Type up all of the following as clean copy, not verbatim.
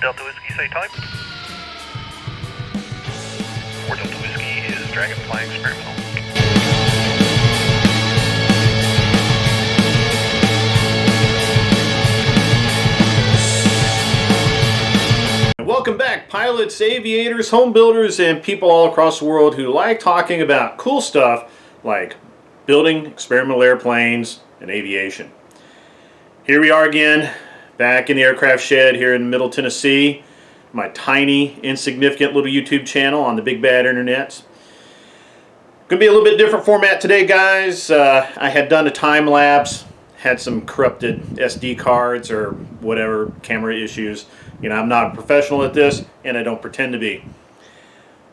Delta Whiskey, say type. 4 Delta Whiskey is Dragonfly experimental. Welcome back, pilots, aviators, home builders, and people all across the world who like talking about cool stuff like building experimental airplanes and aviation. Here we are again, back in the aircraft shed here in Middle Tennessee, my tiny, insignificant little YouTube channel on the big bad internet. Gonna be a little bit different format today, guys. I had done a time lapse, had some corrupted SD cards or whatever, camera issues. You know, I'm not a professional at this, and I don't pretend to be.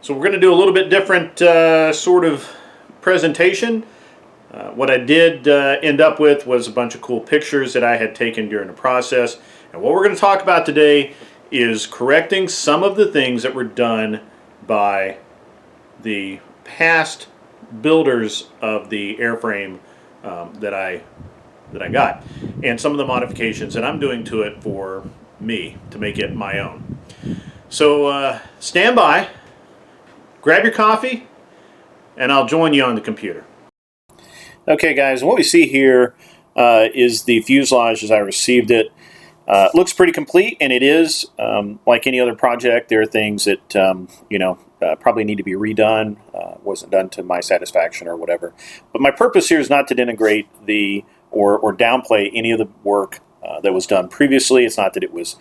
So we're going to do a little bit different sort of presentation. What I did end up with was a bunch of cool pictures that I had taken during the process. And what we're going to talk about today is correcting some of the things that were done by the past builders of the airframe that I got, and some of the modifications that I'm doing to it for me to make it my own. So stand by, grab your coffee, and I'll join you on the computer. Okay, guys, what we see here is the fuselage as I received it. It looks pretty complete, and it is. Like any other project, there are things that probably need to be redone. Wasn't done to my satisfaction or whatever. But my purpose here is not to denigrate or downplay any of the work that was done previously. It's not that it was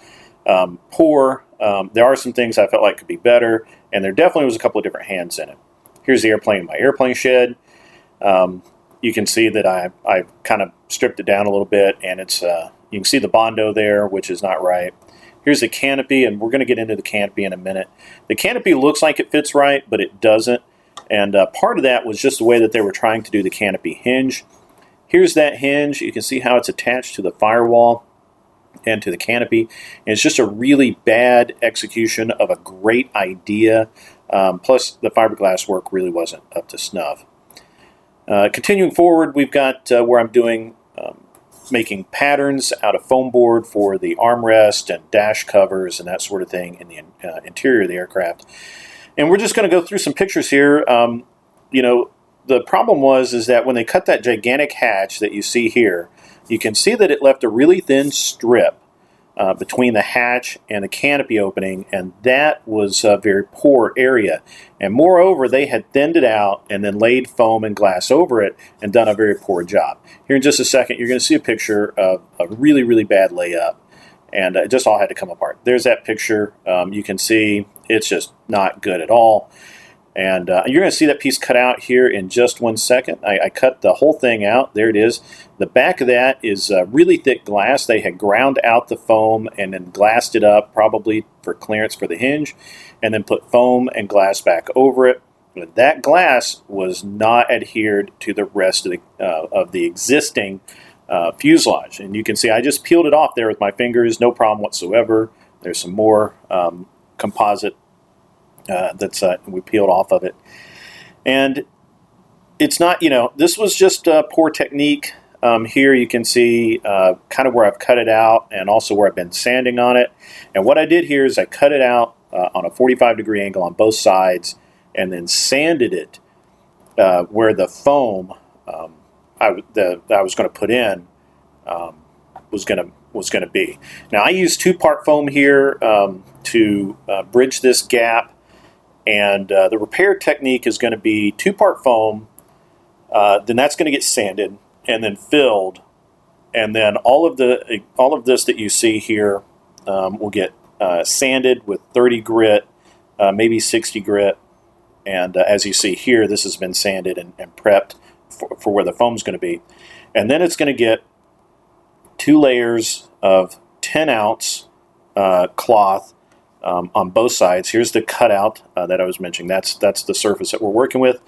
poor. There are some things I felt like could be better, and there definitely was a couple of different hands in it. Here's the airplane in my airplane shed. You can see that I kind of stripped it down a little bit, and it's you can see the Bondo there, which is not right. Here's the canopy, and we're going to get into the canopy in a minute. The canopy looks like it fits right, but it doesn't, and part of that was just the way that they were trying to do the canopy hinge. Here's that hinge. You can see how it's attached to the firewall and to the canopy. And it's just a really bad execution of a great idea. Plus, the fiberglass work really wasn't up to snuff. Continuing forward, we've got where I'm doing making patterns out of foam board for the armrest and dash covers and that sort of thing in the interior of the aircraft. And we're just going to go through some pictures here. The problem is that when they cut that gigantic hatch that you see here, you can see that it left a really thin strip between the hatch and the canopy opening, and that was a very poor area. And moreover, they had thinned it out and then laid foam and glass over it and done a very poor job. Here in just a second, you're going to see a picture of a really, really bad layup, and it just all had to come apart. There's that picture. You can see it's just not good at all. And you're going to see that piece cut out here in just 1 second. I cut the whole thing out. There it is. The back of that is really thick glass. They had ground out the foam and then glassed it up, probably for clearance for the hinge, and then put foam and glass back over it. But that glass was not adhered to the rest of the existing fuselage. And you can see I just peeled it off there with my fingers, no problem whatsoever. There's some more composite we peeled off of it, and it's not, this was just poor technique. Here you can see kind of where I've cut it out and also where I've been sanding on it. And what I did here is I cut it out on a 45-degree angle on both sides and then sanded it where the foam that I was going to put in was going to be. Now I used 2-part foam here to bridge this gap. And the repair technique is going to be 2-part foam, then that's going to get sanded and then filled, and then all of this that you see here will get sanded with 30 grit, maybe 60 grit, and as you see here, this has been sanded and prepped for where the foam's going to be, and then it's going to get 2 layers of 10-ounce cloth. On both sides. Here's the cutout that I was mentioning. That's the surface that we're working with.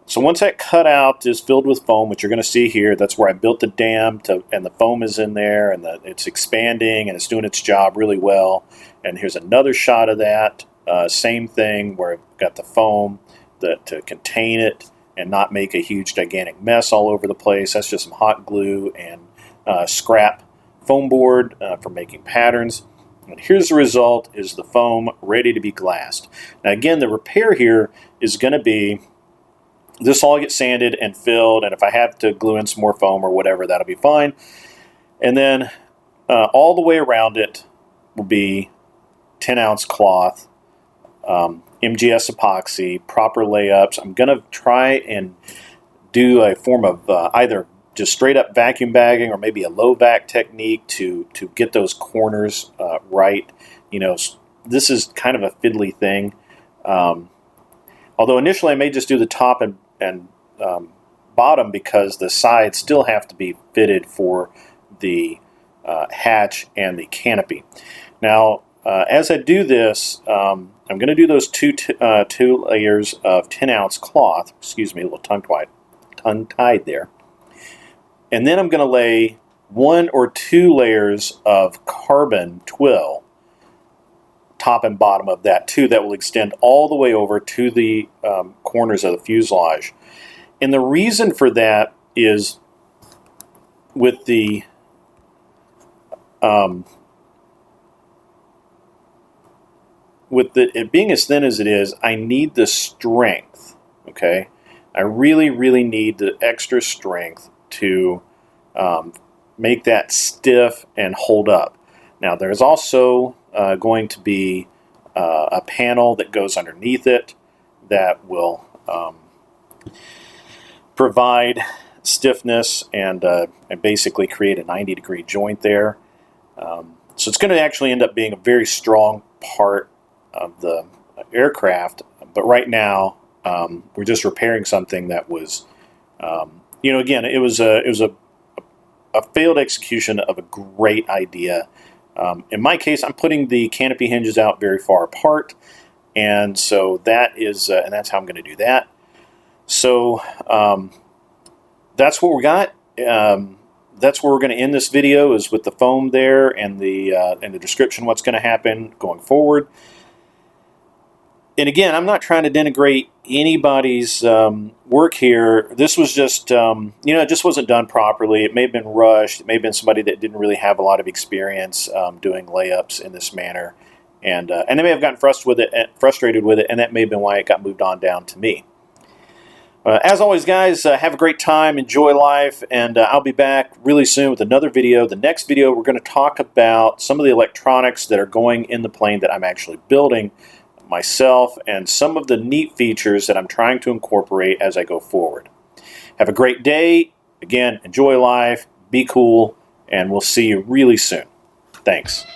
So once that cutout is filled with foam, which you're going to see here, that's where I built the dam, and the foam is in there, and it's expanding, and it's doing its job really well. And here's another shot of that. Same thing where I've got the foam to contain it and not make a huge gigantic mess all over the place. That's just some hot glue and scrap foam board for making patterns. And here's the result, is the foam ready to be glassed. Now again, the repair here is going to be, this all gets sanded and filled, and if I have to glue in some more foam or whatever, that'll be fine. And then all the way around it will be 10-ounce cloth, MGS epoxy, proper layups. I'm going to try and do a form of either just straight up vacuum bagging or maybe a low vac technique to get those corners right. You know, this is kind of a fiddly thing. Although initially I may just do the top and bottom, because the sides still have to be fitted for the hatch and the canopy. Now, as I do this, I'm going to do those two layers of 10-ounce cloth. Excuse me, a little tongue-tied there. And then I'm going to lay 1 or 2 layers of carbon twill, top and bottom of that too, that will extend all the way over to the corners of the fuselage. And the reason for that is with it being as thin as it is, I need the strength, okay? I really, really need the extra strength to make that stiff and hold up. Now there's also going to be a panel that goes underneath it that will provide stiffness and basically create a 90-degree joint there. So it's going to actually end up being a very strong part of the aircraft, but right now we're just repairing something that was, you know, again, it was a failed execution of a great idea. In my case, I'm putting the canopy hinges out very far apart, and so that is, and that's how I'm going to do that. So that's what we got. That's where we're going to end this video, is with the foam there and the description what's going to happen going forward. And again, I'm not trying to denigrate anybody's work here. This was just, you know, it just wasn't done properly. It may have been rushed. It may have been somebody that didn't really have a lot of experience doing layups in this manner. And they may have gotten frustrated with it, and that may have been why it got moved on down to me. As always, guys, have a great time, enjoy life, and I'll be back really soon with another video. The next video, we're going to talk about some of the electronics that are going in the plane that I'm actually building myself, and some of the neat features that I'm trying to incorporate as I go forward. Have a great day. Again, enjoy life, be cool, and we'll see you really soon. Thanks.